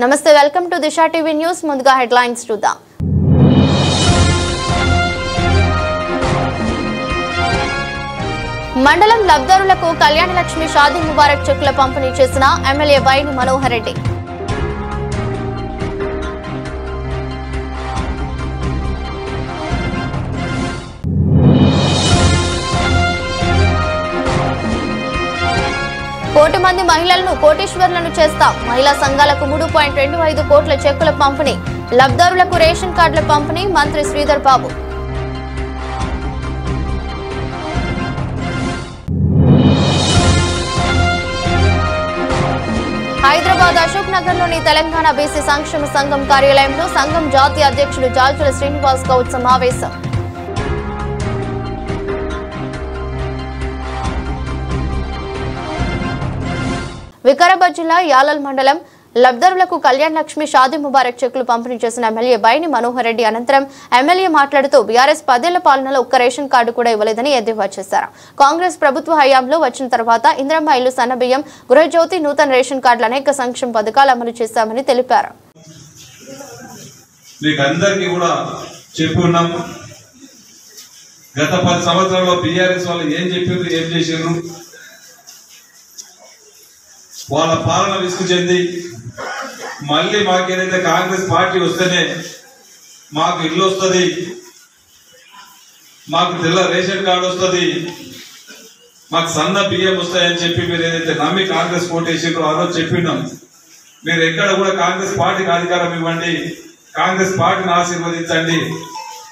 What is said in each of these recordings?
నమస్తే, welcome to Disha TV news. ముందుగా headlines చూద్దాం. మండలం లబ్దారులకు కళ్యాణ లక్ష్మి షాదీ ముబారక్ చెక్కుల పంపిణీ చేసిన ఎమ్మెల్యే వైని మనోహర్ రెడ్డి. కోటి మంది మహిళలను కోటీశ్వరులను చేస్తాం. మహిళా సంఘాలకు 3.25 కోట్ల చెక్కుల పంపిణీ. లబ్దారులకు రేషన్ కార్డుల పంపిణీ. మంత్రి శ్రీధర్ బాబు. హైదరాబాద్ అశోక్ నగర్ లోని తెలంగాణ బీసీ సంక్షేమ సంఘం కార్యాలయంలో సంఘం జాతీయ అధ్యక్షుడు జాల్చుల శ్రీనివాస్ గౌడ్ సమావేశం. వికారాబాద్ జిల్లా యాలల్ మండలం లబ్దారులకు కళ్యాణ లక్ష్మి షాదీ ముబారక్ చెక్కులు పంపిణీ చేసిన ఎమ్మెల్యే బైని మనోహర్ రెడ్డి. అనంతరం ఎమ్మెల్యే మాట్లాడుతూ బీఆర్ఎస్ 10 ఏళ్ల పాలనలో ఒక్క రేషన్ కార్డు కూడా ఇవ్వలేదని ఎద్దేవా చేశారు. కాంగ్రెస్ ప్రభుత్వ హయాంలో వచ్చిన తర్వాత ఇందిరమ్మ ఇల్లు, సన్నబియ్యం, గృహజ్యోతి, నూతన రేషన్ కార్డులు అనేక సంక్షేమ పథకాలు అమలు చేశామని తెలిపారు. గత 10 సంవత్సరాల్లో బీఆర్ఎస్ వాళ్ళు ఏం చెప్పారు, ఏం చేశారు, వాళ్ళ పాలన విసుగు చెంది మళ్ళీ మాకేదైతే కాంగ్రెస్ పార్టీ వస్తేనే మాకు ఇల్లు వస్తుంది, మాకు తెల్ల రేషన్ కార్డు వస్తుంది, మాకు సన్న బియ్యం వస్తాయని చెప్పి మీరు ఏదైతే నమ్మి కాంగ్రెస్ ఓటేసారో ఆ రోజు చెప్పినాం. మీరు ఎక్కడ కూడా కాంగ్రెస్ పార్టీకి అధికారం ఇవ్వండి, కాంగ్రెస్ పార్టీని ఆశీర్వదించండి,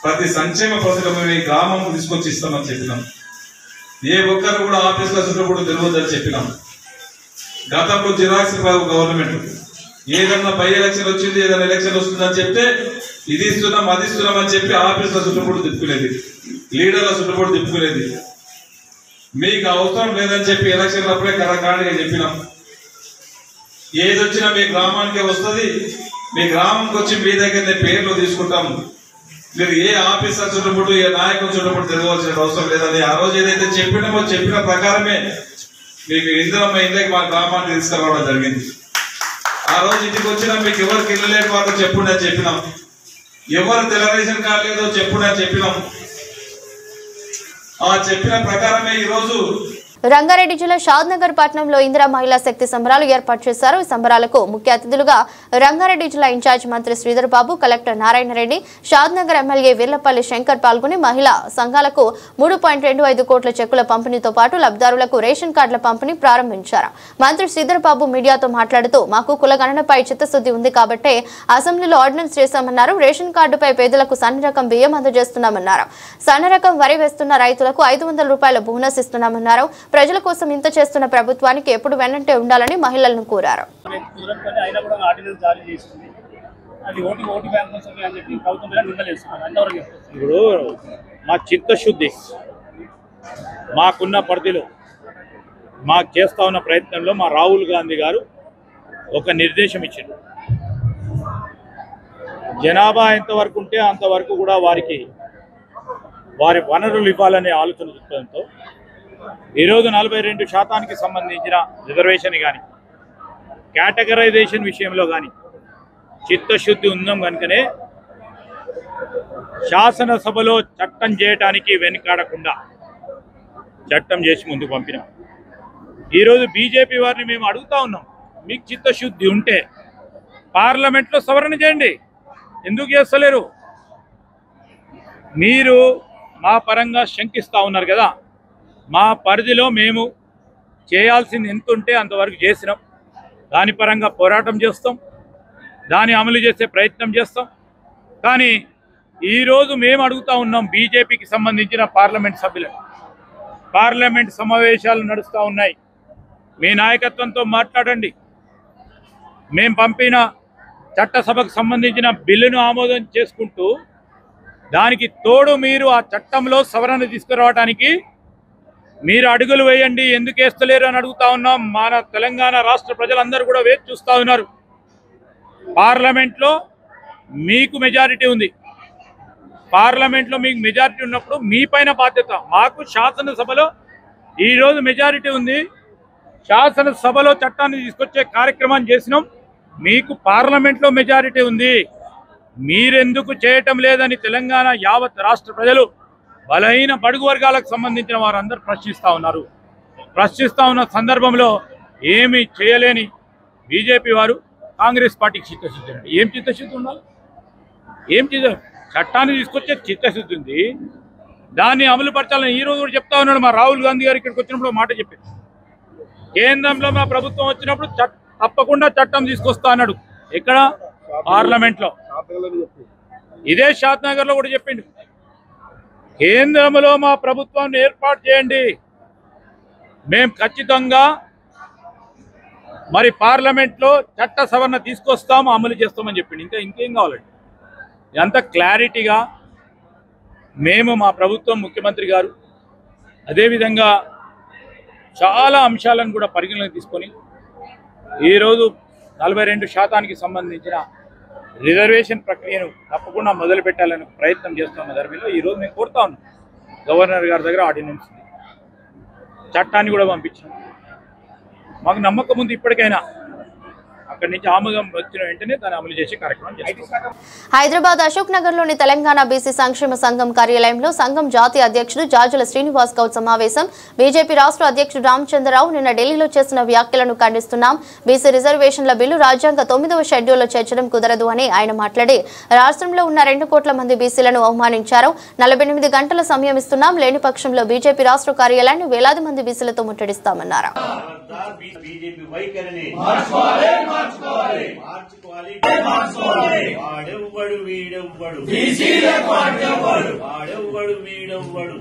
ప్రతి సంక్షేమ పథకం మీ గ్రామం తీసుకొచ్చి ఇస్తామని చెప్పినాం. ఏ ఒక్కరు కూడా ఆఫీసులో చుట్టూ తెలియదని చెప్పినాం. గతంలో జిరాక్స్ గవర్నమెంట్ ఏదన్నా బై ఎలక్షన్ వచ్చింది, ఏదైనా ఎలక్షన్ వస్తుందని చెప్తే ఇది ఇస్తున్నాం అది ఇస్తున్నాం అని చెప్పి ఆఫీసుల చుట్టుపూడి తిప్పుకునేది, లీడర్ల చుట్టుపూడి తిప్పుకునేది. మీకు అవసరం లేదని చెప్పి ఎలక్షన్ అప్పుడే కరకాడిగా చెప్పినాం. ఏది వచ్చినా మీ గ్రామానికే వస్తుంది, మీ గ్రామంకి వచ్చి మీ దగ్గరనే పేర్లు తీసుకుంటాం. మీరు ఏ ఆఫీసర్ చుట్టుపూడి, ఏ నాయకుల చుట్టుపూడి తిరగవలసిన అవసరం లేదని ఆ రోజు ఏదైతే చెప్పినామో చెప్పిన ప్రకారమే మీకు ఇందిరమ్మ ఇంటికి మా గ్రామాన్ని తీసుకురావడం జరిగింది. ఆ రోజు ఇంటికి వచ్చినా మీకు ఎవరికి ఇల్లు లేని వాళ్ళు చెప్పుండే చెప్పినాం, ఎవరు తెల్ల రేషన్ కార్డు లేదో చెప్పుండే చెప్పినాం. ఆ చెప్పిన ప్రకారమే ఈరోజు రంగారెడ్డి జిల్లా షాద్నగర్ పట్టణంలో ఇందిరా మహిళా శక్తి సంబరాలు ఏర్పాటు చేశారు. ఈ సంబరాలకు ముఖ్య అతిథులుగా రంగారెడ్డి జిల్లా ఇన్ఛార్జ్ మంత్రి శ్రీధర్ బాబు, కలెక్టర్ నారాయణ రెడ్డి, షాద్నగర్ ఎమ్మెల్యే వీర్లపల్లి శంకర్ పాల్గొని మహిళా సంఘాలకు 3.25 కోట్ల చెక్కుల పంపిణీతో పాటు లబ్దారులకు రేషన్ కార్డుల పంపిణీ ప్రారంభించారు. మంత్రి శ్రీధర్ బాబు మీడియాతో మాట్లాడుతూ మాకు కులగణనపై చిత్తశుద్ధి ఉంది కాబట్టే అసెంబ్లీలో ఆర్డినెన్స్ చేశామన్నారు. రేషన్ కార్డుపై పేదలకు సన్న రకం బియ్యం అందజేస్తున్నామన్నారు. సన్న రకం వరి వేస్తున్న రైతులకు 500 రూపాయల బోనస్ ఇస్తున్నామన్నారు. ప్రజల కోసం ఇంత చేస్తున్న ప్రభుత్వానికి ఎప్పుడు వెన్నంటే ఉండాలని మహిళలను కోరారు. ఇప్పుడు మా చిత్తశుద్ధి మాకున్న పరిధిలో మాకు చేస్తా ఉన్న ప్రయత్నంలో మా రాహుల్ గాంధీ గారు ఒక నిర్దేశం ఇచ్చారు. జనాభా ఎంతవరకు ఉంటే అంతవరకు కూడా వారికి వారి వనరులు ఇవ్వాలనే ఆలోచన దృక్పథంతో ఈరోజు 42% సంబంధించిన రిజర్వేషన్ కానీ కేటగరైజేషన్ విషయంలో కానీ చిత్తశుద్ధి ఉందాం కనుకనే శాసనసభలో చట్టం చేయడానికి వెనుకాడకుండా చట్టం చేసి ముందుకు పంపినాం. ఈరోజు బీజేపీ వారిని మేము అడుగుతా ఉన్నాం, మీకు చిత్తశుద్ధి ఉంటే పార్లమెంట్లో సవరణ చేయండి, ఎందుకు చేస్తలేరు? మీరు మా పరంగా శంకిస్తూ ఉన్నారు కదా, మా పరిధిలో మేము చేయాల్సింది ఎంత ఉంటే అంతవరకు చేసినాం. దాని పరంగా పోరాటం చేస్తాం, దాన్ని అమలు చేసే ప్రయత్నం చేస్తాం. కానీ ఈరోజు మేము అడుగుతూ ఉన్నాం బీజేపీకి సంబంధించిన పార్లమెంట్ సభ్యులను, పార్లమెంట్ సమావేశాలు నడుస్తూ ఉన్నాయి, మీ నాయకత్వంతో మాట్లాడండి. మేము పంపిన చట్టసభకు సంబంధించిన బిల్లును ఆమోదం చేసుకుంటూ దానికి తోడు మీరు ఆ చట్టంలో సవరణ తీసుకురావడానికి మీరు అడుగులు వేయండి, ఎందుకు వేస్తలేరు అని అడుగుతా ఉన్నాం. మన తెలంగాణ రాష్ట్ర ప్రజలందరూ కూడా వేచి చూస్తూ ఉన్నారు. పార్లమెంట్లో మీకు మెజారిటీ ఉంది, పార్లమెంట్లో మీకు మెజారిటీ ఉన్నప్పుడు మీ పైన బాధ్యత. మాకు శాసనసభలో ఈరోజు మెజారిటీ ఉంది, శాసనసభలో చట్టాన్ని తీసుకొచ్చే కార్యక్రమాన్ని చేసినాం. మీకు పార్లమెంట్లో మెజారిటీ ఉంది, మీరెందుకు చేయటం లేదని తెలంగాణ యావత్ రాష్ట్ర ప్రజలు బలహీన బడుగు వర్గాలకు సంబంధించిన వారందరూ ప్రశ్నిస్తూ ఉన్నారు. ప్రశ్నిస్తూ ఉన్న సందర్భంలో ఏమీ చేయలేని బీజేపీ వారు కాంగ్రెస్ పార్టీకి చిత్తశుద్ధి ఉంది. ఏం చిత్తశుద్ధి ఉండాలి? ఏం చట్టాన్ని తీసుకొచ్చే చిత్తశుద్ధి ఉంది, దాన్ని అమలు పరచాలని ఈరోజు కూడా చెప్తా ఉన్నాడు. మా రాహుల్ గాంధీ గారు ఇక్కడికి వచ్చినప్పుడు మాట చెప్పారు, కేంద్రంలో మా ప్రభుత్వం వచ్చినప్పుడు తప్పకుండా చట్టం తీసుకొస్తా అన్నాడు. ఎక్కడ? పార్లమెంట్లో. ఇదే షాద్ నగర్ లో కూడా చెప్పిండు, కేంద్రంలో మా ప్రభుత్వాన్ని ఏర్పాటు చేయండి, మేము ఖచ్చితంగా మరి పార్లమెంట్లో చట్ట సవరణ తీసుకొస్తాము, అమలు చేస్తామని చెప్పిండు. ఇంకేం కావాలండి? ఎంత క్లారిటీగా మేము మా ప్రభుత్వం, ముఖ్యమంత్రి గారు అదేవిధంగా చాలా అంశాలను కూడా పరిగణలోకి తీసుకొని ఈరోజు 42% సంబంధించిన రిజర్వేషన్ ప్రక్రియను తప్పకుండా మొదలు పెట్టాలని ప్రయత్నం చేస్తున్న ధర్మంలో ఈరోజు మేము కోరుతా ఉన్నాం. గవర్నర్ గారి దగ్గర ఆర్డినెన్స్ ఉంది, చట్టాన్ని కూడా పంపించాం. మాకు నమ్మకం ఉంది ఇప్పటికైనా అక్కడి నుంచి ఆమోదం వచ్చిన వెంటనే దాన్ని అమలు చేసే కార్యక్రమం చేస్తాం. హైదరాబాద్ అశోక్ నగర్ లోని తెలంగాణ బీసీ సంక్షేమ సంఘం కార్యాలయంలో సంఘం జాతీయ అధ్యక్షుడు జాజుల శ్రీనివాస్ గౌడ్ సమావేశం. బీజేపీ రాష్ట్ర అధ్యక్షుడు రామచంద్రరావు నిన్న ఢిల్లీలో చేసిన వ్యాఖ్యలను ఖండిస్తున్నాం. బీసీ రిజర్వేషన్ల బిల్లు రాజ్యాంగ 9వ షెడ్యూల్లో చేర్చడం కుదరదు అని ఆయన మాట్లాడి, రాష్ట్రంలో ఉన్న 2 కోట్ల మంది బీసీలను అవమానించారు. 48 గంటల సమయం ఇస్తున్నాం, లేని పక్షంలో బీజేపీ రాష్ట్ర కార్యాలయాన్ని వేలాది మంది బీసీలతో ముట్టడిస్తామన్నారు. వాడెవ్వడు వీడెవ్వడు వాడెవ్వడు వీడెవ్వడు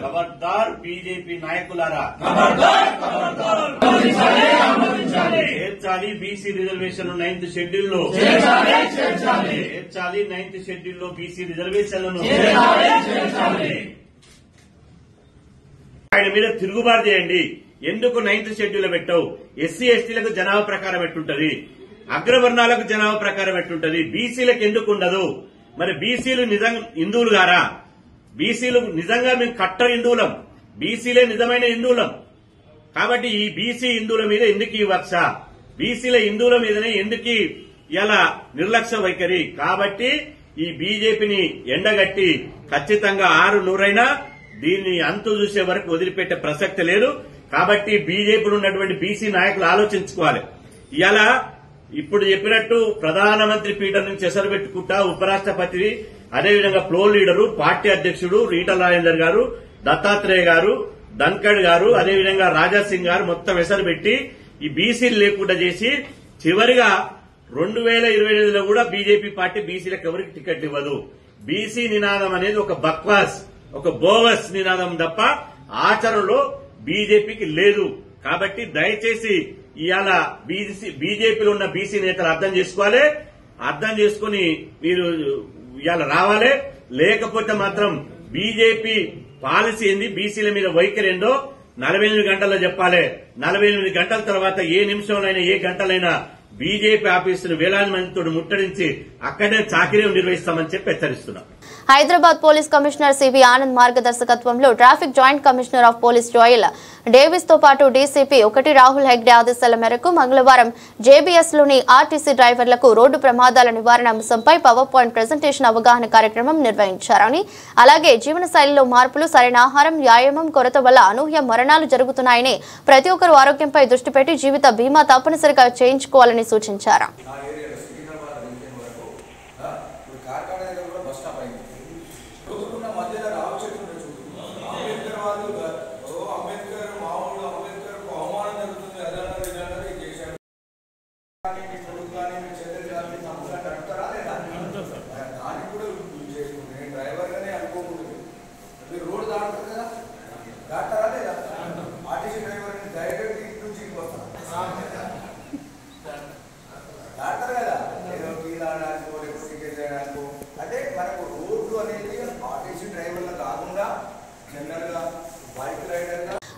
ఖబర్దార్ బీజేపీ నాయకులారా, చేర్చాలి బీసీ రిజర్వేషన్ 9th షెడ్యూల్లో, చేర్చాలి 9th షెడ్యూల్లో బీసీ రిజర్వేషన్లను. ఆయన మీద తిరుగుబాటు చేయండి. ఎందుకు 9th షెడ్యూల్ పెట్టావు? ఎస్సీ ఎస్టీలకు జనాభా ప్రకారం ఎట్టుంటది, అగ్రవర్ణాలకు జనాభా ప్రకారం ఎట్టుంటది, బీసీలకు ఎందుకు ఉండదు? మరి బీసీలు నిజంగా హిందువులు గారా? బీసీలు నిజంగా మేము కట్టర్ హిందువులం, బీసీలే నిజమైన హిందువులం. కాబట్టి ఈ బీసీ హిందువుల మీద ఎందుకు ఈ వక్ష? బీసీల హిందువుల మీదనే ఎందుకు ఇలా నిర్లక్ష్య వైఖరి? కాబట్టి ఈ బీజేపీని ఎండగట్టి ఖచ్చితంగా 6-100 దీన్ని అంతు చూసే వరకు వదిలిపెట్టే ప్రసక్తి లేదు. కాబట్టి బీజేపీలో ఉన్నటువంటి బీసీ నాయకులు ఆలోచించుకోవాలి. ఇవాళ ఇప్పుడు చెప్పినట్టు ప్రధానమంత్రి పీఠం నుంచి ఎసరు పెట్టుకుంటా ఉపరాష్ట్రపతి, అదేవిధంగా ఫ్లో లీడరు, పార్టీ అధ్యక్షుడు ఈటల రాజేందర్ గారు, దత్తాత్రేయ గారు, ధన్కడ్ గారు, అదేవిధంగా రాజాసింగ్ గారు మొత్తం ఎసరు పెట్టి ఈ బీసీలు లేకుండా చేసి చివరిగా 2025లో కూడా బీజేపీ పార్టీ బీసీలకు ఎవరికి టికెట్ ఇవ్వదు. బీసీ నినాదం అనేది ఒక బక్వాస్, ఒక బోగస్ నినాదం తప్ప ఆచరణలో బీజేపీకి లేదు. కాబట్టి దయచేసి ఇవాళ బీజేపీలో ఉన్న బీసీ నేతలు అర్థం చేసుకోవాలి, అర్థం చేసుకుని మీరు ఇవాళ రావాలి. లేకపోతే మాత్రం బీజేపీ పాలసీ ఏంది, బీసీల మీద వైఖరి ఏందో 48 గంటల్లో చెప్పాలి. 48 గంటల తర్వాత ఏ నిమిషంలోనైనా ఏ గంటలైనా బీజేపీ ఆఫీసులు వేలాది మందితో ముట్టడించి అక్కడే చాకిరీ నిర్వహిస్తామని చెప్పి హెచ్చరిస్తున్నాం. Hyderabad police commissioner CV Anand మార్గదర్శకత్వంలో traffic joint commissioner of police Joel Davis తో పాటు డీసీపీ 1 రాహుల్ హెగ్డే ఆదేశాల మేరకు మంగళవారం జేబీఎస్ లోని ఆర్టీసీ డ్రైవర్లకు రోడ్డు ప్రమాదాల నివారణ అంశంపై పవర్ పాయింట్ ప్రెజెంటేషన్ అవగాహన కార్యక్రమం నిర్వహించారని, అలాగే జీవనశైలిలో మార్పులు, సరైన ఆహారం, వ్యాయామం కొరత వల్ల అనూహ్య మరణాలు జరుగుతున్నాయని, ప్రతి ఒక్కరూ ఆరోగ్యంపై దృష్టి పెట్టి జీవిత బీమా తప్పనిసరిగా చేయించుకోవాలని సూచించారు.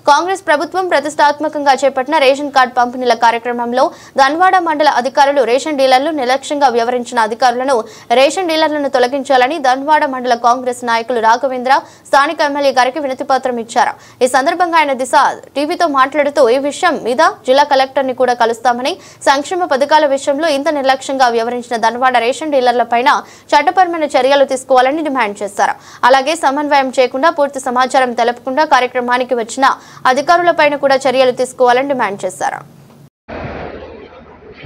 కాంగ్రెస్ ప్రభుత్వం ప్రతిష్టాత్మకంగా చేపట్టిన రేషన్ కార్డు పంపిణీల కార్యక్రమంలో ధన్వాడ మండల అధికారులు రేషన్ డీలర్లు నిర్లక్ష్యంగా వ్యవహరించిన అధికారులను రేషన్ డీలర్లను తొలగించాలని ధన్వాడ మండల కాంగ్రెస్ నాయకులు రాఘవేంద్ర స్థానిక ఎమ్మెల్యే గారికి వినతిపత్రం ఇచ్చారు. ఈ సందర్భంగా ఆయన దిశ టీవీతో మాట్లాడుతూ ఈ విషయం మీద జిల్లా కలెక్టర్ ని కూడా కలుస్తామని, సంక్షేమ పథకాల విషయంలో ఇంత నిర్లక్ష్యంగా వ్యవహరించిన ధన్వాడ రేషన్ డీలర్లపైన చట్టపరమైన చర్యలు తీసుకోవాలని డిమాండ్ చేశారు. అలాగే సమన్వయం చేయకుండా పూర్తి సమాచారం తెలపకుండా కార్యక్రమానికి వచ్చిన అధికారులపైన కూడా చర్యలు తీసుకోవాలని డిమాండ్ చేశారు.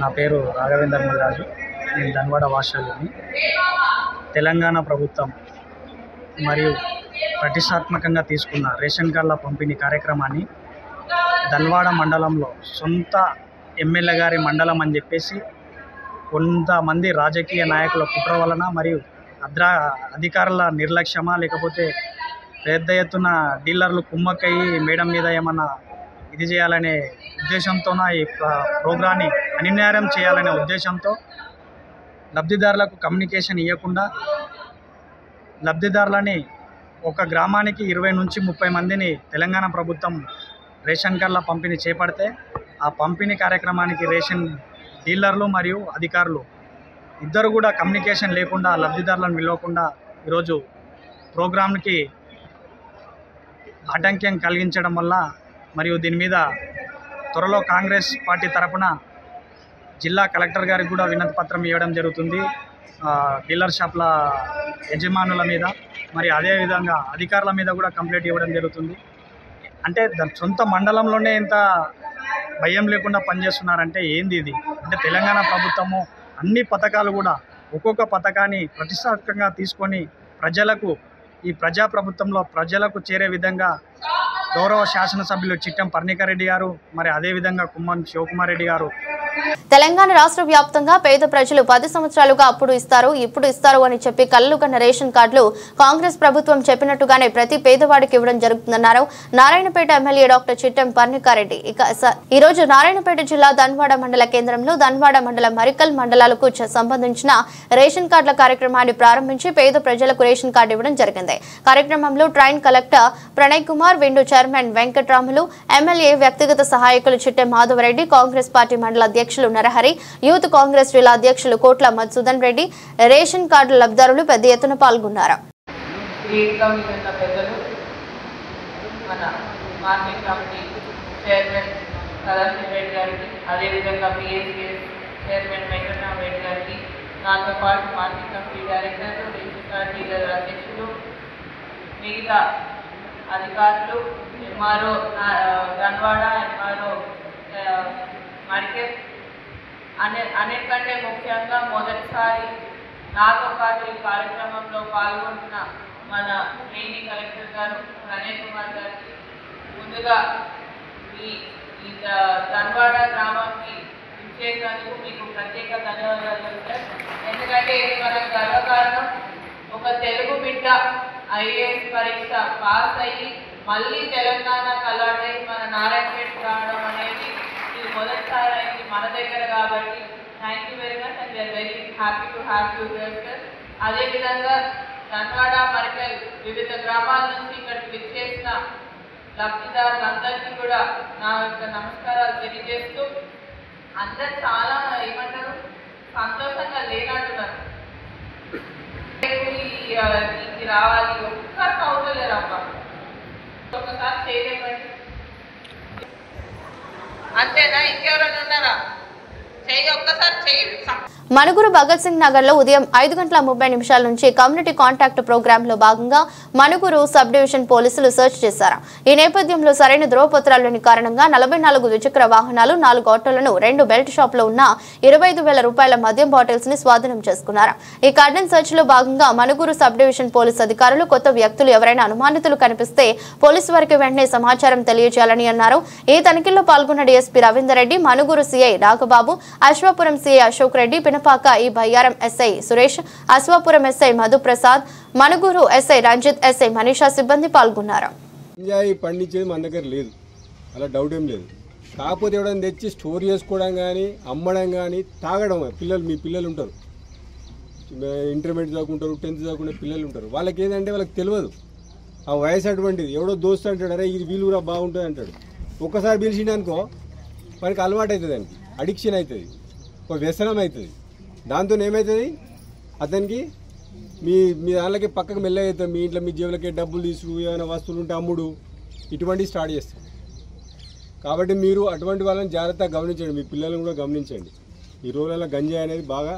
నా పేరు రాఘవేంద్ర రాజు, నేను ధన్వాడ వాస్తవ్యుని. తెలంగాణ ప్రభుత్వం మరియు ప్రతిష్టాత్మకంగా తీసుకున్న రేషన్ కార్డుల పంపిణీ కార్యక్రమాన్ని ధన్వాడ మండలంలో సొంత ఎమ్మెల్యే గారి మండలం అని చెప్పేసి కొంతమంది రాజకీయ నాయకుల కుట్ర వలన మరియు అధికారుల నిర్లక్ష్యమా లేకపోతే పెద్ద ఎత్తున డీలర్లు కుమ్మక్కయ్యి మేడం మీద ఏమన్నా ఇది చేయాలనే ఉద్దేశంతోన ఈ ప్రోగ్రాన్ని అనిర్ణయం చేయాలనే ఉద్దేశంతో లబ్ధిదారులకు కమ్యూనికేషన్ ఇవ్వకుండా లబ్ధిదారులని ఒక గ్రామానికి 20 నుంచి 30 మందిని తెలంగాణ ప్రభుత్వం రేషన్ కార్డుల పంపిణీ చేపడితే ఆ పంపిణీ కార్యక్రమానికి రేషన్ డీలర్లు మరియు అధికారులు ఇద్దరు కూడా కమ్యూనికేషన్ లేకుండా లబ్ధిదారులను పిలవకుండా ఈరోజు ప్రోగ్రాంకి ఆటంకం కలిగించడం వల్ల మరియు దీని మీద త్వరలో కాంగ్రెస్ పార్టీ తరఫున జిల్లా కలెక్టర్ గారికి కూడా వినతి పత్రం ఇవ్వడం జరుగుతుంది. డీలర్ షాప్ల యజమానుల మీద మరి అదేవిధంగా అధికారుల మీద కూడా కంప్లైంట్ ఇవ్వడం జరుగుతుంది. అంటే సొంత మండలంలోనే ఇంత భయం లేకుండా పనిచేస్తున్నారంటే ఏంది ఇది? అంటే తెలంగాణ ప్రభుత్వము అన్ని పథకాలు కూడా ఒక్కొక్క పథకాన్ని ప్రతిష్టాత్మకంగా తీసుకొని ప్రజలకు ఈ ప్రజాప్రభుత్వంలో ప్రజలకు చేరే విధంగా గౌరవ శాసనసభ్యులు చిట్టం పర్ణికారెడ్డి గారు మరి అదేవిధంగా కుమ్మం శివకుమార్ రెడ్డి గారు తెలంగాణ రాష్ట్ర వ్యాప్తంగా పేద ప్రజలు 10 సంవత్సరాలుగా అప్పుడు ఇస్తారు ఇప్పుడు ఇస్తారు అని చెప్పి కళ్ళు కన్న రేషన్ కార్డులు కాంగ్రెస్ ప్రభుత్వం చెప్పినట్టుగానే ప్రతి పేదవాడికి ఇవ్వడం జరుగుతుందన్నారు నారాయణపేట ఎమ్మెల్యే డాక్టర్ చిట్టం పర్ణికారెడ్డి. ఈ రోజు నారాయణపేట జిల్లా ధన్వాడ మండల కేంద్రంలో ధన్వాడ మండల మరికల్ మండలాలకు సంబంధించిన రేషన్ కార్డుల కార్యక్రమాన్ని ప్రారంభించి పేద ప్రజలకు రేషన్ కార్డు ఇవ్వడం జరిగింది. కార్యక్రమంలో train collector Pranay Kumar, window chairman Venkatramulu, MLA వ్యక్తిగత సహాయకులు చిట్టెం మాధవరెడ్డి, కాంగ్రెస్ పార్టీ మండల అధ్యక్షులు నరహరి, యూత్ కాంగ్రెస్ జిల్లా అధ్యక్షులు కోట్ల మధుసూదన్ రెడ్డి, రేషన్ కార్డు లబ్ధిదారులు పెద్ద ఎత్తున పాల్గొన్నారు. అధికారులు ఎంఆర్ఓ ధన్వాడ ఎంఆర్ఓ మార్కెట్ అన్నిటికంటే ముఖ్యంగా మొదటిసారి నాతో పాటు ఈ కార్యక్రమంలో పాల్గొంటున్న మన లేడీ కలెక్టర్ గారు ప్రణయ్ కుమార్ గారికి ముందుగా ఈ ధన్వాడ గ్రామానికి ఇచ్చేసినందుకు మీకు ప్రత్యేక ధన్యవాదాలు సార్. ఎందుకంటే ఇది మనకు గర్వకారణం. ఒక తెలుగు బిడ్డ ఐఏఎస్ పరీక్ష పాస్ అయ్యి మళ్ళీ తెలంగాణకు అలాట్ అయ్యి మన నారాయణపేట రావడం అనేది ఇది మొదటిసారి అయింది మన దగ్గర. కాబట్టి thank you very much and we are very happy to have you here sir. అదేవిధంగా ధన్వాడ మరికల్ వివిధ గ్రామాల నుంచి ఇక్కడికి విచ్చేసిన లబ్ధిదారులందరికీ కూడా నా యొక్క నమస్కారాలు తెలియజేస్తూ అందరు చాలా ఏమంటారు సంతోషంగా లేనంటున్నారు. ఇది రావాలి ఒక్కసారి అవుతలేరు అబ్బా, ఒక్కసారి చేయలేమండి అంతేనా? ఇంకెవరైనా ఉన్నారా? చెయ్యి ఒక్కసారి చెయ్యి. మణుగూరు భగత్ సింగ్ నగర్ లో ఉదయం 5:30 నుంచి కమ్యూనిటీ కాంటాక్ట్ ప్రోగ్రామ్ లో భాగంగా మణుగూరు సబ్ డివిజన్ పోలీసులు సెర్చ్ చేశారు. ఈ నేపథ్యంలో సరైన ధ్రువపత్రాలు లేని కారణంగా 44 ద్విచక్ర వాహనాలు, 4 ఆటోలను, 2 బెల్ట్ షాప్ లో ఉన్న 25,000 రూపాయల మద్యం బాటిల్స్ ని స్వాధీనం చేసుకున్నారు. ఈ కార్డన్ సెర్చ్ లో భాగంగా మణుగూరు సబ్ డివిజన్ పోలీసు అధికారులు కొత్త వ్యక్తులు ఎవరైనా అనుమానితులు కనిపిస్తే పోలీసు వారికి వెంటనే సమాచారం తెలియజేయాలని అన్నారు. ఈ తనిఖీల్లో పాల్గొన్న DSP Ravinder Reddy, Manuguru CI Nagababu, Ashwapuram CI Ashok Reddy, Pinapaka ఈ Bayyaram SI Suresh, Ashwapuram SI Madhuprasad, Manuguru SI Ranjith, SI Manisha సిబ్బంది పాల్గొన్నారు. పండించేది మన దగ్గర లేదు, అలా డౌట్ ఏం లేదు. కాకపోతే ఎవడైనా తెచ్చి స్టోర్ చేసుకోవడం కానీ అమ్మడం కానీ తాగడం. మీ పిల్లలు ఉంటారు, ఇంటర్మీడియట్ చదువుకుంటారు, 10th చదువుకునే పిల్లలు ఉంటారు. వాళ్ళకి ఏంటంటే వాళ్ళకి తెలియదు ఆ వయసు అటువంటిది. ఎవడో దోస్తు అంటాడు, అరే ఇది వీలు కూడా బాగుంటుంది అంటాడు. ఒక్కసారి పిలిచిండనుకో మనకి అలవాటు అవుతుంది, దానికి అడిక్షన్ అవుతుంది, ఒక వ్యసనం అవుతుంది. దాంతో ఏమవుతుంది, అతనికి మీ దానిలోకి పక్కకు మెల్లగా అవుతుంది. మీ ఇంట్లో మీ జేబులకి డబ్బులు తీసుకు ఏమైనా వస్తువులు ఉంటే అమ్ముడు ఇటువంటివి స్టార్ట్ చేస్తాం. కాబట్టి మీరు అటువంటి వాళ్ళని జాగ్రత్తగా గమనించండి, మీ పిల్లలను కూడా గమనించండి. ఈ రోజులలో గంజాయి అనేది బాగా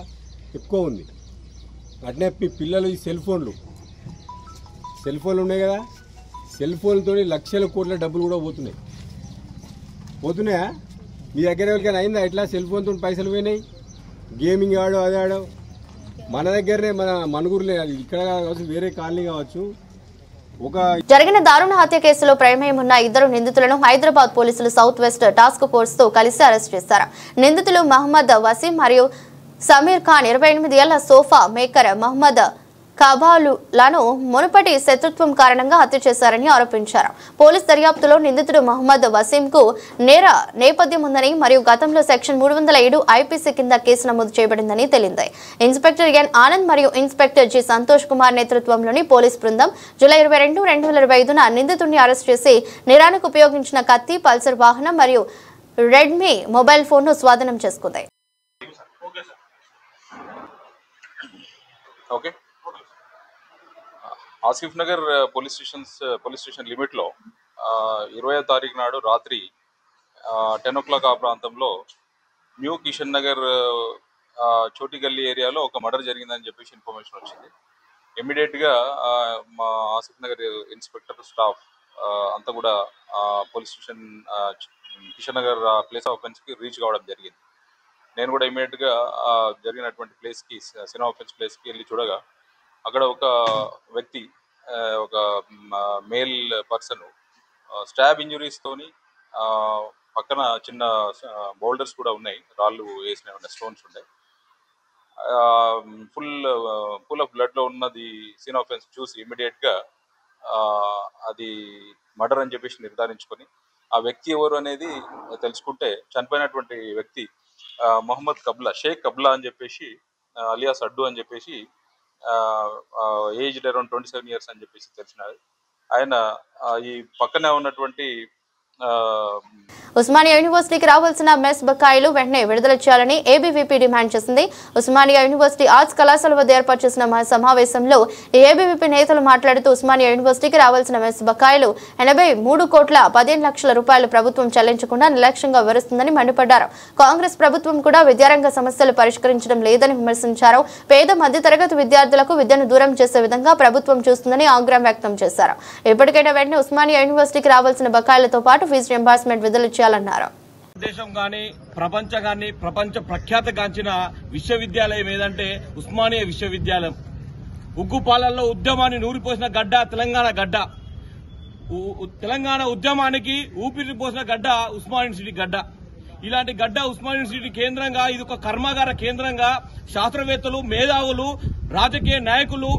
ఎక్కువ ఉంది. అట్నే మీ పిల్లలు ఈ సెల్ ఫోన్లు ఉన్నాయి కదా, సెల్ ఫోన్లతో లక్షల కోట్ల డబ్బులు కూడా పోతున్నాయా? మీ దగ్గర ఎవరికైనా అయిందా ఇట్లా సెల్ ఫోన్తో పైసలు పోయినాయి? గేమింగ్ ఆడో అది ఆడో. మన దగ్గరనే మన మనుగురులే, అది ఇక్కడ కావచ్చు, వేరే కాలనీ కావచ్చు. జరిగిన దారుణ హత్య కేసులో ప్రమేయం ఉన్న 2 నిందితులను హైదరాబాద్ పోలీసులు సౌత్ వెస్ట్ టాస్క్ ఫోర్స్ తో కలిసి అరెస్ట్ చేశారు. నిందితులు మహమ్మద్ వసీం మరియు సమీర్ ఖాన్ 28 ఏళ్ల సోఫా మేకర్ మహమ్మద్ కబాలులను మునుపటి శత్రుత్వం కారణంగా హత్య చేశారని ఆరోపించారు. పోలీస్ దర్యాప్తులో నిందితుడు మహమ్మద్ వసీంకు నేపథ్యం ఉందని మరియు గతంలో సెక్షన్ 307 ఐపీసీ కింద కేసు నమోదు చేయబడిందని తెలింది. ఇన్స్పెక్టర్ ఎన్ ఆనంద్ మరియు ఇన్స్పెక్టర్ జి సంతోష్ కుమార్ నేతృత్వంలోని పోలీస్ బృందం జూలై 22, 2025న నిందితుడిని అరెస్ట్ చేసి నిరానికి ఉపయోగించిన కత్తి, పల్సర్ వాహనం మరియు రెడ్మీ మొబైల్ ఫోన్ ను స్వాధీనం చేసుకుంది. ఆసిఫ్ నగర్ పోలీస్ స్టేషన్ లిమిట్లో 20వ తారీఖు నాడు రాత్రి 10 o'clock ఆ ప్రాంతంలో న్యూ కిషన్ నగర్ చోటి గల్లీ ఏరియాలో ఒక మర్డర్ జరిగిందని చెప్పేసి ఇన్ఫర్మేషన్ వచ్చింది. ఇమ్మీడియట్గా మా ఆసిఫ్ నగర్ ఇన్స్పెక్టర్ స్టాఫ్ అంతా కూడా police station Kishan Nagar place of ఆఫెన్స్కి రీచ్ కావడం జరిగింది. నేను కూడా ఇమ్మీడియట్గా జరిగినటువంటి ప్లేస్కి సీన్ ఆఫ్ ఆఫెన్స్ ప్లేస్కి వెళ్ళి చూడగా అక్కడ ఒక వ్యక్తి, ఒక మేల్ పర్సన్ స్టాబ్ ఇంజురీస్తోని పక్కన చిన్న బౌల్డర్స్ కూడా ఉన్నాయి, రాళ్ళు వేసినవి ఉన్నాయి, స్టోన్స్ ఉన్నాయి. ఫుల్ ఆఫ్ బ్లడ్లో ఉన్నది సీన్ ఆఫ్ ఆఫెన్స్ చూసి ఇమ్మీడియట్గా అది మర్డర్ అని చెప్పేసి నిర్ధారించుకొని ఆ వ్యక్తి ఎవరు అనేది తెలుసుకుంటే చనిపోయినటువంటి వ్యక్తి మొహమ్మద్ కబ్లా, షేక్ కబ్లా అని చెప్పేసి అలియాస్ అడ్డు అని చెప్పేసి ఏజ్ అరౌండ్ 27 years అని చెప్పేసి తెలిసినది. ఆయన ఈ పక్కనే ఉన్నటువంటి ఉస్మానియా యూనివర్సిటీకి రావాల్సిన మెస్ బకాయిలు వెంటనే విడుదల చేయాలని ఏబీవీపీ డిమాండ్ చేసింది. ఉస్మానియా యూనివర్సిటీ ఆర్ట్స్ కళాశాల వద్ద ఏర్పాటు చేసిన సమావేశంలో ఏబీవీపీ నేతలు మాట్లాడుతూ ఉస్మానియా యూనివర్సిటీకి రావాల్సిన మెస్ బకాయిలు 83,15,00,000 రూపాయలు ప్రభుత్వం చెల్లించకుండా నిర్లక్ష్యంగా వివరిస్తుందని మండిపడ్డారు. కాంగ్రెస్ ప్రభుత్వం కూడా విద్యారంగ సమస్యలు పరిష్కరించడం లేదని విమర్శించారు. పేద మధ్యతరగతి విద్యార్థులకు విద్యను దూరం చేసే విధంగా ప్రభుత్వం చూస్తుందని ఆగ్రహం వ్యక్తం చేశారు. ఇప్పటికైనా వెంటనే ఉస్మానియా యూనివర్సిటీకి రావాల్సిన బకాయిలతో పాటు ఫీజు రింబర్స్మెంట్ విడుదల చేయాలన్నారు. దేశం గాని ప్రపంచ ప్రఖ్యాతగాంచిన విశ్వవిద్యాలయం ఏదంటే ఉస్మానియా విశ్వవిద్యాలయం. ఉగ్గుపాలల్లో ఉద్యమాన్ని నూరిపోసిన గడ్డ తెలంగాణ గడ్డ. తెలంగాణ ఉద్యమానికి ఊపిరి పోసిన గడ్డ ఉస్మానియా యూనివర్సిటీ గడ్డ. ఇలాంటి గడ్డ ఉస్మానియా యూనివర్సిటీ కేంద్రంగా ఇది ఒక కర్మాగార కేంద్రంగా శాస్త్రవేత్తలు, మేధావులు, రాజకీయ నాయకులు,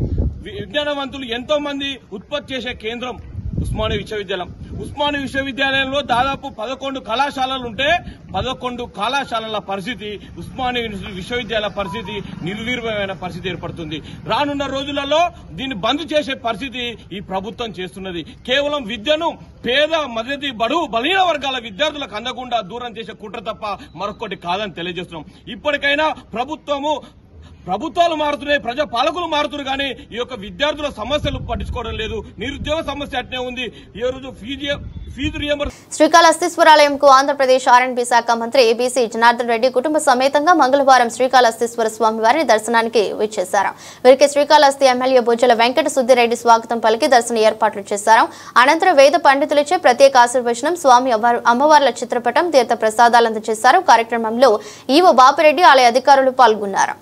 విజ్ఞానవంతులు ఎంతో మంది ఉత్పత్తి చేసే కేంద్రం ఉస్మానియా విశ్వవిద్యాలయం. ఉస్మానియా విశ్వవిద్యాలయంలో దాదాపు 11 కళాశాలలు ఉంటే 11 కళాశాలల పరిస్థితి, ఉస్మానియా విశ్వవిద్యాలయ పరిస్థితి నిర్వీర్యమైన పరిస్థితి ఏర్పడుతుంది. రానున్న రోజులలో దీన్ని బంద్ చేసే పరిస్థితి ఈ ప్రభుత్వం చేస్తున్నది. కేవలం విద్యను పేద మధ్యతరగతి బడుగు బలహీన వర్గాల విద్యార్థులకు అందకుండా దూరం చేసే కుట్ర తప్ప మరొకటి కాదని తెలియజేస్తున్నాం. ఇప్పటికైనా ప్రభుత్వాలు మారుతున్నాయి, ప్రజా పాలకులు మారుతున్నారు, కానీ ఈ యొక్క విద్యార్థుల సమస్యలు పట్టించుకోవడం లేదు. నిరుద్యోగ సమస్య అట్నే ఉంది. ఈ రోజు ఫీజు రియంబర్స్మెంట్. శ్రీకాళహస్తీశ్వరాలయంకు ఆంధ్రప్రదేశ్ ఆర్ఎండ్బి శాఖ మంత్రి ఏబీసీ జనార్దన్ రెడ్డి కుటుంబ సమేతంగా మంగళవారం శ్రీకాళహస్తీశ్వర స్వామి వారిని దర్శనానికి విచ్చేశారు. వీరికి శ్రీకాళహస్తి ఎమ్మెల్యే బొజ్జల వెంకట సుద్దిరెడ్డి స్వాగతం పలికి దర్శన ఏర్పాట్లు చేశారు. అనంతరం వేద పండితులచే ప్రత్యేక ఆశీర్వచనం, స్వామి అమ్మవార్ల చిత్రపటం, తీర్థ ప్రసాదాలు అందజేశారు. కార్యక్రమంలో ఈవో బాపిరెడ్డి, ఆలయ అధికారులు పాల్గొన్నారు.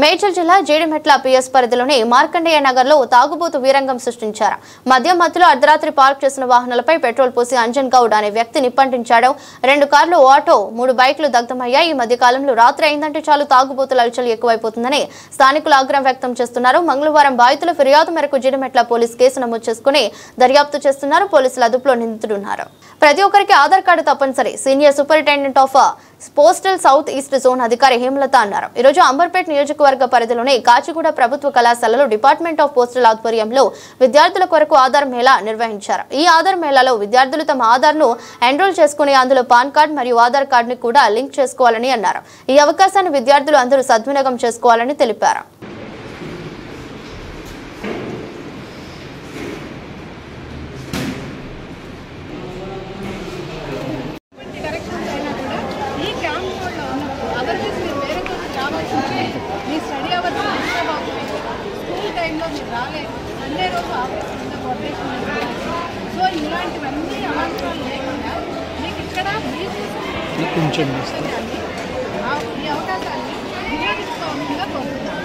మేడ్చల్ జిల్లా జీడిమెట్ల పిఎస్ పరిధిలోని మార్కండేయ నగర్లో తాగుబోతు వీరంగం సృష్టించారు. మద్యం మత్తులో అర్ధరాత్రి పార్క్ చేసిన వాహనాలపై పెట్రోల్ పోసి అంజన్ గౌడ్ అనే వ్యక్తి నిప్పంటించాడు. 2 కార్లు, ఆటో, 3 బైక్లు దగ్ధమయ్యాయి. ఈ మధ్య కాలంలో రాత్రి అయిందంటే చాలు తాగుబోతుల అలచలు ఎక్కువైపోతుందని స్థానికులు ఆగ్రహం వ్యక్తం చేస్తున్నారు. మంగళవారం బాధితుల ఫిర్యాదు మేరకు జీడిమెట్ల పోలీస్ కేసు నమోదు చేసుకుని దర్యాప్తు చేస్తున్నారు. పోలీసుల అదుపులో నిందితుడున్నారు. ప్రతి ఒక్కరికి ఆధార్ కార్డు తప్పనిసరి. Senior superintendent of postal south east zone అధికారి హేమలత అన్నారు. ఈ రోజు అంబర్పేట్ నియోజకవర్గ పరిధిలోని కాచిగూడ ప్రభుత్వ కళాశాలలో డిపార్ట్మెంట్ ఆఫ్ పోస్టల్ ఆధ్వర్యంలో విద్యార్థుల కొరకు ఆధార్ మేళా నిర్వహించారు. ఈ ఆధార్ మేళాలో విద్యార్థులు తమ ఆధార్ను ఎన్రోల్ చేసుకుని అందులో పాన్ కార్డు మరియు ఆధార్ కార్డుని కూడా లింక్ చేసుకోవాలని అన్నారు. ఈ అవకాశాన్ని విద్యార్థులు అందరూ సద్వినియోగం చేసుకోవాలని తెలిపారు. సో ఇలాంటివన్నీ అవసరాలు లేకుండా మీకు ఇక్కడ ఈ అవకాశాన్ని వినియోగించుకోవాల్సిందిగా కోరుతున్నాను.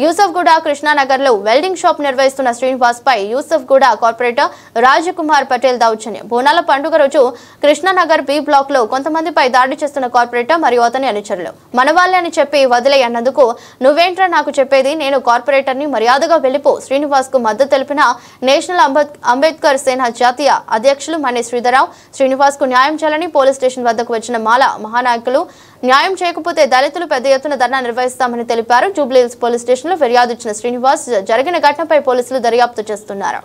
యూసఫ్గూడ కృష్ణానగర్ లో వెల్డింగ్ షాప్ నిర్వహిస్తున్న శ్రీనివాస్ పై యూసఫ్గూడ కార్పొరేటర్ రాజకుమార్ పటేల్ దౌర్జన్యం. బోనాల పండుగ రోజు కృష్ణానగర్ బి బ్లాక్ లో కొంతమందిపై దాడి చేస్తున్న కార్పొరేటర్ మరియు అతని అనుచరులు మనవాళ్ళే అని చెప్పి వదిలేయి అన్నందుకు నువ్వేంట్రా నాకు చెప్పేది, నేను కార్పొరేటర్ ని, మర్యాదగా వెళ్లిపో. శ్రీనివాస్ కు మద్దతు తెలిపిన నేషనల్ అంబేద్కర్ సేన జాతీయ అధ్యక్షులు మణి శ్రీధరరావు శ్రీనివాస్ కు న్యాయం చేయాలని పోలీస్ స్టేషన్ వద్దకు వచ్చిన మాల మహానాయకులు న్యాయం చేయకపోతే దళితులు పెద్ద ఎత్తున ధర్నా నిర్వహిస్తామని తెలిపారు. జూబ్లీహిల్స్ పోలీస్ స్టేషన్ లో ఫిర్యాదు ఇచ్చిన శ్రీనివాస్ జరిగిన ఘటనపై పోలీసులు దర్యాప్తు చేస్తున్నారు.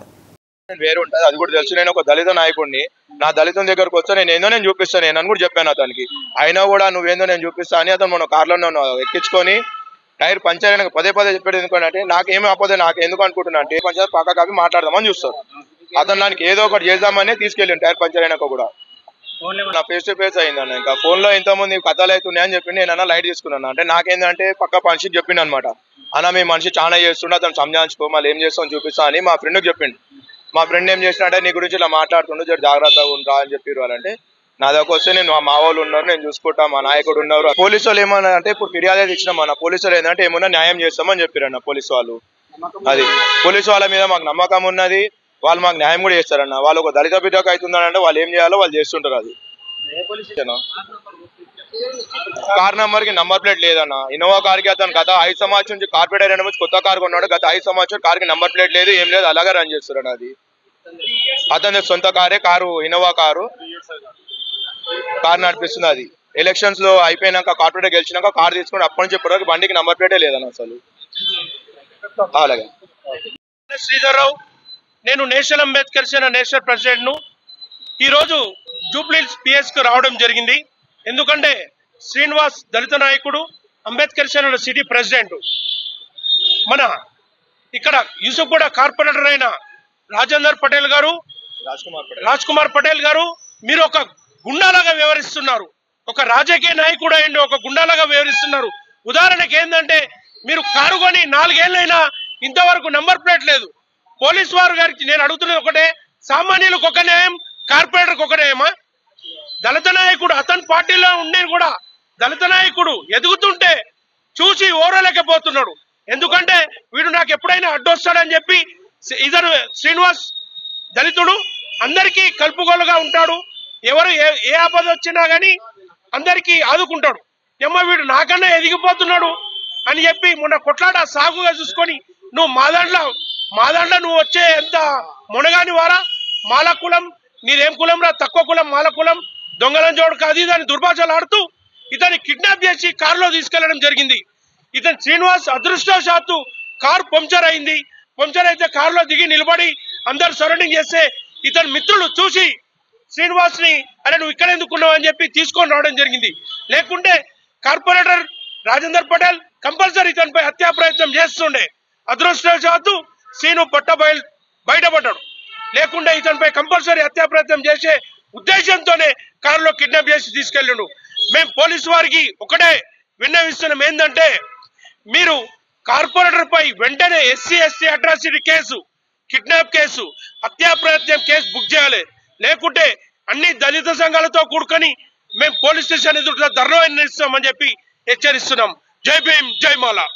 వేరు ఉంటుంది, అది కూడా తెలుసు. నేను ఒక దళిత నాయకుడిని, నా దళితం దగ్గరకు వస్తే నేను చూపిస్తాను, నేను కూడా చెప్పాను అతనికి. అయినా కూడా నువ్వేందో నేను చూపిస్తా అని అతను మన కార్లో ఎక్కించుకొని టైర్ పంచర్ అయినా పదే చెప్పేది ఎందుకంటే నాకేమీ ఆపోతే నాకు ఎందుకు అనుకుంటున్నా అంటే పంచర్ పక్క కాపీ మాట్లాడదామని చూస్తాను. అతను దానికి ఏదో ఒకటి చేద్దామని తీసుకెళ్ళాను టైర్ పంచర్ అయినాక కూడా. నా ఫేస్ టు ఫేస్ అయిందన్న. ఇంకా ఫోన్ లో ఎంతోమంది కథలు అవుతున్నాయని చెప్పి నేను లైట్ తీసుకున్నాను. అంటే నాకేందంటే పక్క మనిషికి చెప్పిండు అనమాట, అన్న మీ మనిషి చాలా చేస్తుండే, అతను సంజాయించుకో, మళ్ళీ ఏం చేస్తామని చూపిస్తా అని మా ఫ్రెండ్కి చెప్పిండు. మా ఫ్రెండ్ ఏం చేసినట్టే నీ గురించి ఇలా మాట్లాడుతుండే, జర జాగ్రత్తగా ఉంటా అని చెప్పారు. వాళ్ళంటే నా దగ్గర వస్తే నేను మా వాళ్ళు ఉన్నారు, నేను చూసుకుంటా, మా నాయకుడు ఉన్నారు. పోలీసు వాళ్ళు ఏమన్నా అంటే ఇప్పుడు ఫిర్యాదు ఇచ్చినాం, మన పోలీసు వాళ్ళు ఏంటంటే ఏమన్నా న్యాయం చేస్తామని చెప్పారన్న పోలీసు వాళ్ళు. అది పోలీసు వాళ్ళ మీద మాకు నమ్మకం ఉన్నది, వాళ్ళు మాకు న్యాయం కూడా చేస్తారన్న. వాళ్ళు ఒక దళిత బిడ్డకు అవుతుందంటే వాళ్ళు ఏం చేయాలో వాళ్ళు చేస్తుంటారు. అది కార్ నెంబర్ కి నంబర్ ప్లేట్ లేదన్న. ఇన్నోవా కార్ కి అతను గత 5 సంవత్సరం నుంచి కార్పొరేటర్ అయిన కొత్త కార్ కొన్నాడు. గత 5 సంవత్సరం కార్ కి నంబర్ ప్లేట్ లేదు, ఏం లేదు, అలాగే రన్ చేస్తున్నాడు. అది అతని సొంత కారే, కారు ఇన్నోవా కారు నడిపిస్తుంది. అది ఎలక్షన్స్ లో అయిపోయినాక కార్పొరేటర్ గెలిచినాక కార్ తీసుకుని అప్పటి నుంచి ఇప్పటివరకు బండికి నంబర్ ప్లేటే లేదన్న అసలు. అలాగే శ్రీధర్రావు, నేను నేషనల్ అంబేద్కర్ సేన నేషనల్ ప్రెసిడెంట్ ను. ఈరోజు జూబ్లీహిల్స్ పిఎస్ కు రావడం జరిగింది. ఎందుకంటే శ్రీనివాస్ దళిత నాయకుడు, అంబేద్కర్ సేన సిటీ ప్రెసిడెంట్. మన ఇక్కడ యూసఫ్గూడ కార్పొరేటర్ అయిన రాజ్ కుమార్ పటేల్ గారు మీరు ఒక గుండాలాగా వ్యవహరిస్తున్నారు. ఒక రాజకీయ నాయకుడు అయ్యండి ఒక గుండాలాగా వ్యవహరిస్తున్నారు. ఉదాహరణకి ఏంటంటే మీరు కారు కొని 4 ఏళ్ళైనా ఇంతవరకు నంబర్ ప్లేట్ లేదు. పోలీసు వారు గారికి నేను అడుగుతున్నది ఒకటే, సామాన్యులకు ఒక న్యాయం, కార్పొరేటర్కి ఒక న్యాయమా? దళిత నాయకుడు అతని పార్టీలో ఉండే కూడా దళిత నాయకుడు ఎదుగుతుంటే చూసి ఓరలేకపోతున్నాడు. ఎందుకంటే వీడు నాకు ఎప్పుడైనా అడ్డొస్తాడని చెప్పి ఇతను శ్రీనివాస్ దళితుడు, అందరికీ కలుపుగోలుగా ఉంటాడు. ఎవరు ఏ ఆపద వచ్చినా గానీ అందరికీ ఆదుకుంటాడు. ఏమో వీడు నాకన్నా ఎదిగిపోతున్నాడు అని చెప్పి మొన్న కొట్లాట సాగుగా చూసుకొని నువ్వు మా దాంట్లో నువ్వు వచ్చే ఎంత మునగాని వారా, మాల కులం, నీదేం కులం రా, తక్కువ కులం, మాల కులం, దొంగలం జోడు కాదు దాన్ని దుర్భాషలు ఆడుతూ ఇతన్ని కిడ్నాప్ చేసి కారులో తీసుకెళ్లడం జరిగింది. ఇతను శ్రీనివాస్ అదృష్టవశాత్తు కారు పంక్చర్ అయింది. పంక్చర్ అయితే కారులో దిగి నిలబడి అందరు సరౌండింగ్ చేస్తే ఇతని మిత్రులు చూసి శ్రీనివాస్ ని అరే నువ్వు ఇక్కడ ఎందుకున్నావు అని చెప్పి తీసుకొని రావడం జరిగింది. లేకుంటే కార్పొరేటర్ రాజేందర్ పటేల్ కంపల్సరీ ఇతనిపై హత్యా ప్రయత్నం చేస్తుండే. అదృష్టవశాత్తు శ్రీను బయటపడ్డాడు. లేకుంటే ఇతనిపై కంపల్సరీ హత్యా ప్రయత్నం చేసే ఉద్దేశంతోనే కారులో కిడ్నాప్ చేసి తీసుకెళ్ళిండు. మేము పోలీసు వారికి ఒకటే విన్నవిస్తున్నాం, ఏంటంటే మీరు కార్పొరేటర్ పై వెంటనే SC ST atrocity case, kidnap case, హత్యా ప్రయత్నం కేసు బుక్ చేయాలి. లేకుంటే అన్ని దళిత సంఘాలతో కూడుకొని మేము పోలీస్ స్టేషన్ ఎదుట ధర్నా నిర్వహిస్తామని చెప్పి హెచ్చరిస్తున్నాం. జై భీమ్, జై మాలా.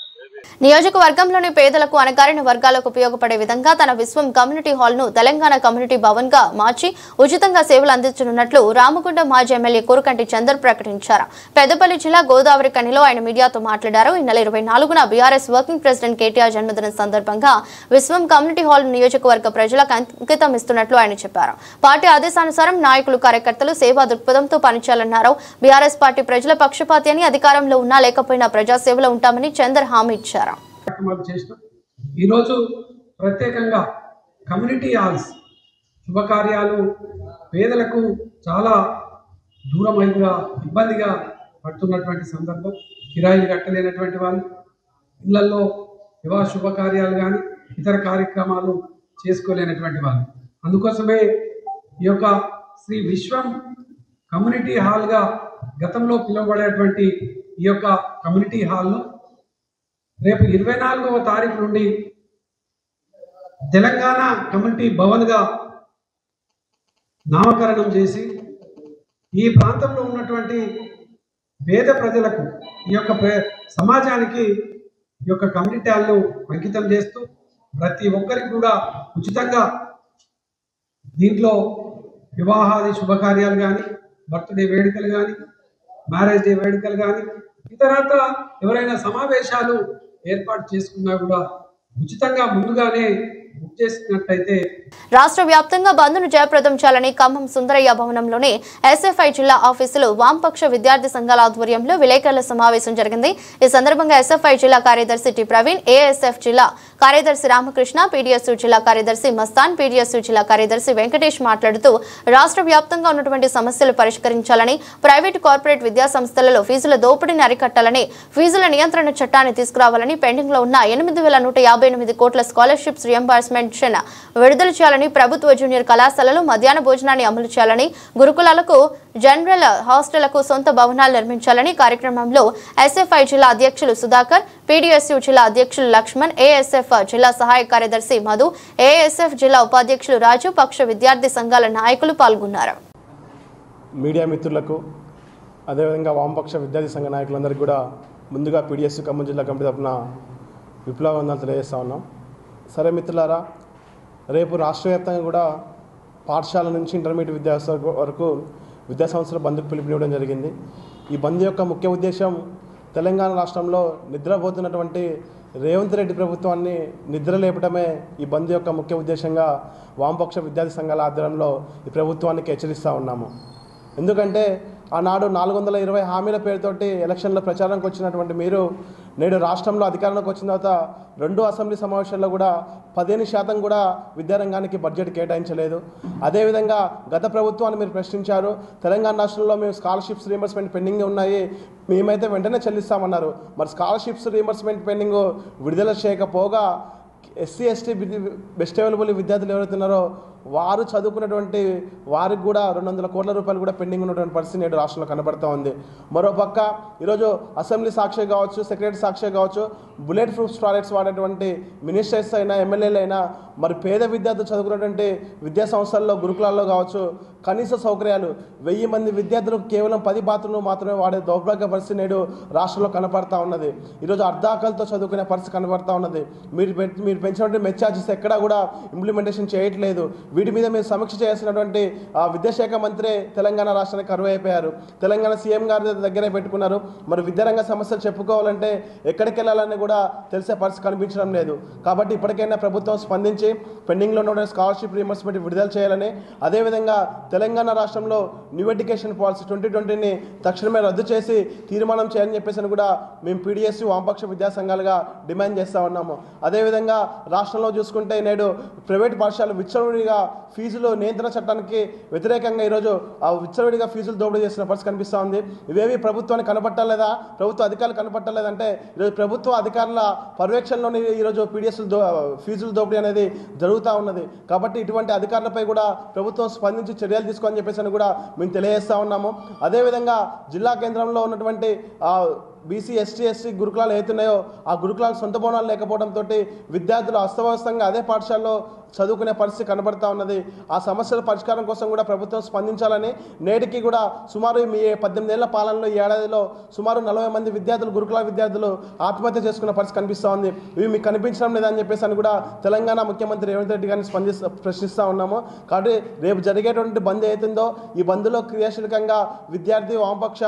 నియోజకవర్గంలోని పేదలకు అణగారిన వర్గాలకు ఉపయోగపడే విధంగా తన విశ్వం కమ్యూనిటీ హాల్ ను తెలంగాణ కమ్యూనిటీ భవన్ గా మార్చి ఉచితంగా సేవలు అందించనున్నట్లు రామగుండం మాజీ ఎమ్మెల్యే కోరుకంటి చందర్ ప్రకటించారు. పెద్దపల్లి జిల్లా గోదావరి కనిలో ఆయన మీడియాతో మాట్లాడారు. ఈ నెల 24న బీఆర్ఎస్ వర్కింగ్ ప్రెసిడెంట్ కేటీఆర్ జన్మదినం సందర్భంగా విశ్వం కమ్యూనిటీ హాల్ నియోజకవర్గ ప్రజలకు అంకితం ఇస్తున్నట్లు ఆయన చెప్పారు. పార్టీ ఆదేశానుసారం నాయకులు కార్యకర్తలు సేవా దృక్పథంతో పనిచేయాలన్నారు. బీఆర్ఎస్ పార్టీ ప్రజల పక్షపాతి అని అధికారంలో ఉన్నా లేకపోయినా ప్రజాసేవలో ఉంటామని చందర్ హామీ ఇచ్చారు. ఈరోజు ప్రత్యేకంగా కమ్యూనిటీ హాల్స్ శుభకార్యాలు పేదలకు చాలా దూరమైనగా ఇబ్బందిగా పడుతున్నటువంటి సందర్భం, కిరాయిలు కట్టలేనటువంటి వాళ్ళు ఇళ్లలో వివాహ శుభకార్యాలు కానీ ఇతర కార్యక్రమాలు చేసుకోలేనటువంటి వాళ్ళు, అందుకోసమే ఈ యొక్క శ్రీ విశ్వం కమ్యూనిటీ హాల్గా గతంలో పిలువబడేటువంటి ఈ యొక్క కమ్యూనిటీ హాల్ను రేపు 24వ తారీఖు నుండి తెలంగాణ కమ్యూనిటీ భవన్గా నామకరణం చేసి ఈ ప్రాంతంలో ఉన్నటువంటి పేద ప్రజలకు ఈ యొక్క సమాజానికి ఈ యొక్క కమ్యూనిటీ హాల్ను అంకితం చేస్తూ ప్రతి ఒక్కరికి కూడా ఉచితంగా దీంట్లో వివాహాది శుభకార్యాలు కానీ, బర్త్డే వేడుకలు కానీ, మ్యారేజ్ డే వేడుకలు కానీ, ఇతరత్ర ఎవరైనా సమావేశాలు ఏర్పాటు చేసుకున్నా కూడా ఉచితంగా ముందుగానే బుక్ చేసినట్లయితే రాష్ట్ర వ్యాప్తంగా బంద్ను జయప్రదం చేయాలని ఖమ్మం సుందరయ్య భవనంలోని ఎస్ఎఫ్ఐ జిల్లా ఆఫీసులో వామపక్ష విద్యార్థి సంఘాల ఆధ్వర్యంలో విలేకరుల సమావేశం జరిగింది. ఈ సందర్భంగా ఎస్ఎఫ్ఐ జిల్లా కార్యదర్శి టి ప్రవీణ్, ఏఎస్ఎఫ్ జిల్లా కార్యదర్శి రామకృష్ణ, పీడీఎస్యూ జిల్లా కార్యదర్శి మస్తాన్, పీడీఎస్యూ జిల్లా కార్యదర్శి వెంకటేష్ మాట్లాడుతూ రాష్ట్ర వ్యాప్తంగా ఉన్నటువంటి సమస్యలు పరిష్కరించాలని, ప్రైవేటు కార్పొరేట్ విద్యా సంస్థలలో ఫీజుల దోపిడీని అరికట్టాలని, ఫీజుల నియంత్రణ చట్టాన్ని తీసుకురావాలని, పెండింగ్ లో ఉన్న 8,158 కోట్ల స్కాలర్షిప్స్ రియంబర్స్మెంట్ విడుదల చేయాలని, ప్రభుత్వ జూనియర్ కళాశాలలో మధ్యాహ్న భోజనాన్ని అమలు చేయాలని, గురుకులాలకు జనరల్ హాస్టళ్లకు సొంత భవనాలు నిర్మించాలని కార్యక్రమంలో ఎస్ఎఫ్ఐ జిల్లా అధ్యక్షులు సుధాకర్, పీడీఎస్యూ జిల్లా అధ్యక్షులు లక్ష్మణ్, ఏఎస్ఎఫ్ జిల్లా సహాయ కార్యదర్శి మధు, ఏఎస్ఎఫ్ జిల్లా ఉపాధ్యక్షులు రాజు, పక్ష విద్యార్థి సంఘాల నాయకులు పాల్గొన్నారు. మీడియా మిత్రులకు అదేవిధంగా వామపక్ష విద్యార్థి సంఘ నాయకులందరికీ కూడా ముందుగా పీడీఎస్యూ ఖమ్మం జిల్లా కమిటీ తరఫున విప్లవందనాలు తెలియజేస్తా ఉన్నాం. సరే మిత్రులారా, రేపు రాష్ట్ర వ్యాప్తంగా కూడా పాఠశాల నుంచి ఇంటర్మీడియట్ విద్యాసంస్థ వరకు విద్యా సంస్థల బంద్కు పిలుపునివ్వడం జరిగింది. ఈ బంద్ యొక్క ముఖ్య ఉద్దేశం తెలంగాణ రాష్ట్రంలో నిద్రపోతున్నటువంటి రేవంత్ రెడ్డి ప్రభుత్వాన్ని నిద్రలేపడమే ఈ బంద్ యొక్క ముఖ్య ఉద్దేశంగా వామపక్ష విద్యార్థి సంఘాల ఆధ్వర్యంలో ఈ ప్రభుత్వానికి హెచ్చరిస్తూ ఉన్నాము. ఎందుకంటే ఆనాడు 420 హామీల పేరుతోటి ఎలక్షన్ల ప్రచారానికి వచ్చినటువంటి మీరు నేడు రాష్ట్రంలో అధికారంలోకి వచ్చిన తర్వాత 2 అసెంబ్లీ సమావేశాల్లో కూడా 15% కూడా విద్యారంగానికి బడ్జెట్ కేటాయించలేదు. అదేవిధంగా గత ప్రభుత్వాన్ని మీరు ప్రశ్నించారు. తెలంగాణ రాష్ట్రంలో మేము స్కాలర్షిప్స్ రీయింబర్స్మెంట్ పెండింగ్ ఉన్నాయి, మేమైతే వెంటనే చెల్లిస్తామన్నారు. మరి స్కాలర్షిప్స్ రీయింబర్స్మెంట్ పెండింగ్ విడుదల చేయకపోగా ఎస్సీ ఎస్టీ బెస్ట్ అవైలబుల్ విద్యార్థులు ఎవరైతే ఉన్నారో వారు చదువుకున్నటువంటి వారికి కూడా 200 కోట్ల రూపాయలు కూడా పెండింగ్ ఉన్నటువంటి పరిస్థితి నేడు రాష్ట్రంలో కనబడుతూ ఉంది. మరోపక్క ఈరోజు అసెంబ్లీ సాక్షి కావచ్చు, సెక్రటరీ సాక్షి కావచ్చు, బుల్లెట్ ప్రూఫ్ టాయిలెట్స్ వాడేటువంటి మినిస్టర్స్ అయినా ఎమ్మెల్యేలు అయినా మరి పేద విద్యార్థులు చదువుకున్నటువంటి విద్యా సంస్థల్లో గురుకులాల్లో కావచ్చు కనీస సౌకర్యాలు 1000 మంది విద్యార్థులకు కేవలం 10 బాత్రూమ్లు మాత్రమే వాడే దౌర్భాగ్య పరిస్థితి నేడు రాష్ట్రంలో కనపడతా ఉన్నది. ఈరోజు అర్ధాకలతో చదువుకునే పరిస్థితి కనబడతా ఉన్నది. మీరు పెంచినటువంటి మెస్ ఛార్జెస్ ఎక్కడా కూడా ఇంప్లిమెంటేషన్ చేయట్లేదు. వీటి మీద మీరు సమీక్ష చేయాల్సినటువంటి విద్యాశాఖ మంత్రి తెలంగాణ రాష్ట్రానికి కరువైపోయారు. తెలంగాణ సీఎం గారి దగ్గరే పెట్టుకున్నారు. మరి విద్యారంగ సమస్యలు చెప్పుకోవాలంటే ఎక్కడికి వెళ్ళాలని కూడా తెలిసే పరిస్థితి కనిపించడం లేదు. కాబట్టి ఇప్పటికైనా ప్రభుత్వం స్పందించి పెండింగ్లో ఉన్న స్కాలర్షిప్ రీయింబర్స్మెంట్ విడుదల చేయాలని, అదేవిధంగా తెలంగాణ రాష్ట్రంలో న్యూ ఎడ్యుకేషన్ పాలసీ 2020ని తక్షణమే రద్దు చేసి తీర్మానం చేయాలని చెప్పేసి కూడా మేము పీడీఎస్యూ వామపక్ష విద్యా సంఘాలుగా డిమాండ్ చేస్తూ ఉన్నాము. అదేవిధంగా రాష్ట్రంలో చూసుకుంటే నేడు ప్రైవేట్ పాఠశాలలు విచ్చలవిడిగా ఫీజులు నియంత్రణ చట్టానికి వ్యతిరేకంగా ఈరోజు ఆ విచ్చలవిడిగా ఫీజులు దోపిడీ చేస్తున్న పరిస్థితి కనిపిస్తూ ఉంది. ఇవేవి ప్రభుత్వానికి కనపట్టలేదా, ప్రభుత్వ అధికారులు కనపట్టలేదంటే ఈరోజు ప్రభుత్వ అధికారుల పర్యవేక్షణలోని ఈరోజు పీడీఎస్లు ఫీజుల దోపిడీ అనేది జరుగుతూ ఉన్నది. కాబట్టి ఇటువంటి అధికారులపై కూడా ప్రభుత్వం స్పందించి చర్యలు తీసుకోని చెప్పేసి కూడా మేము తెలియజేస్తూ ఉన్నాము. అదేవిధంగా జిల్లా కేంద్రంలో ఉన్నటువంటి బీసీ ఎస్టీ గురుకులాలు ఏతున్నాయో ఆ గురుకులాలు సొంత భవనాలు లేకపోవడంతో విద్యార్థులు అస్తవ్యస్తంగా అదే పాఠశాలలో చదువుకునే పరిస్థితి కనబడతా ఉన్నది. ఆ సమస్యల పరిష్కారం కోసం కూడా ప్రభుత్వం స్పందించాలని, నేటికి కూడా సుమారు మీ 18 ఏళ్ల పాలనలో ఈ ఏడాదిలో సుమారు 40 మంది విద్యార్థులు, గురుకుల విద్యార్థులు ఆత్మహత్య చేసుకున్న పరిస్థితి కనిపిస్తూ ఉంది. ఇవి మీకు కనిపించడం లేదని చెప్పేసి అని కూడా తెలంగాణ ముఖ్యమంత్రి రేవంత్ రెడ్డి గారిని ప్రశ్నిస్తూ ఉన్నాము. కాబట్టి రేపు జరిగేటువంటి బంద్ ఏతుందో ఈ బంద్లో క్రియాశీలకంగా విద్యార్థి వామపక్ష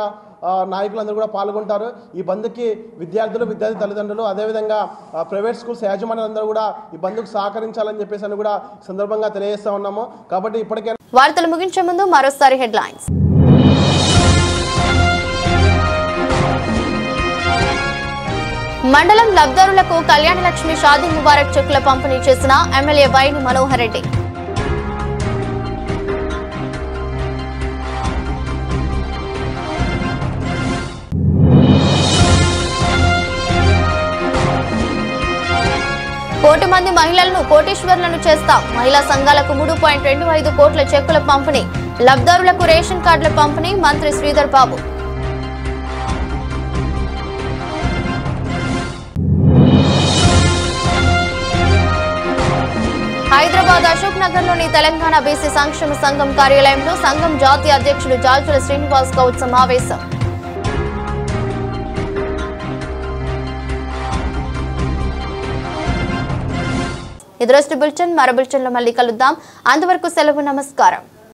నాయకులందరూ కూడా పాల్గొంటారు. ఈ బంద్కి విద్యార్థులు, విద్యార్థి తల్లిదండ్రులు, అదేవిధంగా ప్రైవేట్ స్కూల్స్ యాజమాన్యాలందరూ కూడా ఈ బంద్కు సహకరించాలని చెప్పేసి అని కూడా సందర్భంగా తెలియజేస్తా ఉన్నాము. కాబట్టి ఇప్పటికే వార్తలు ముగించే ముందు మరోసారి హెడ్లైన్స్. మండలం లబ్దారులకు కళ్యాణ లక్ష్మి షాదీ ముబారక్ చెక్కుల పంపిణీ చేసిన ఎమ్మెల్యే వైని మనోహర్ రెడ్డి. కోటి మంది మహిళలను కోటీశ్వర్లను చేస్తాం. మహిళా సంఘాలకు 3.25 కోట్ల చెక్కుల పంపిణీ. లబ్దారులకు రేషన్ కార్డుల పంపిణీ. మంత్రి శ్రీధర్ బాబు. హైదరాబాద్ అశోక్ నగర్ లోని తెలంగాణ బీసీ సంక్షేమ సంఘం కార్యాలయంలో సంఘం జాతీయ అధ్యక్షుడు జాల్చుల శ్రీనివాస్ గౌడ్ సమావేశం. ఇది రోజు బులెటిన్. మరో బులెటిన్లో మళ్ళీ కలుద్దాం. అంతవరకు సెలవు. నమస్కారం.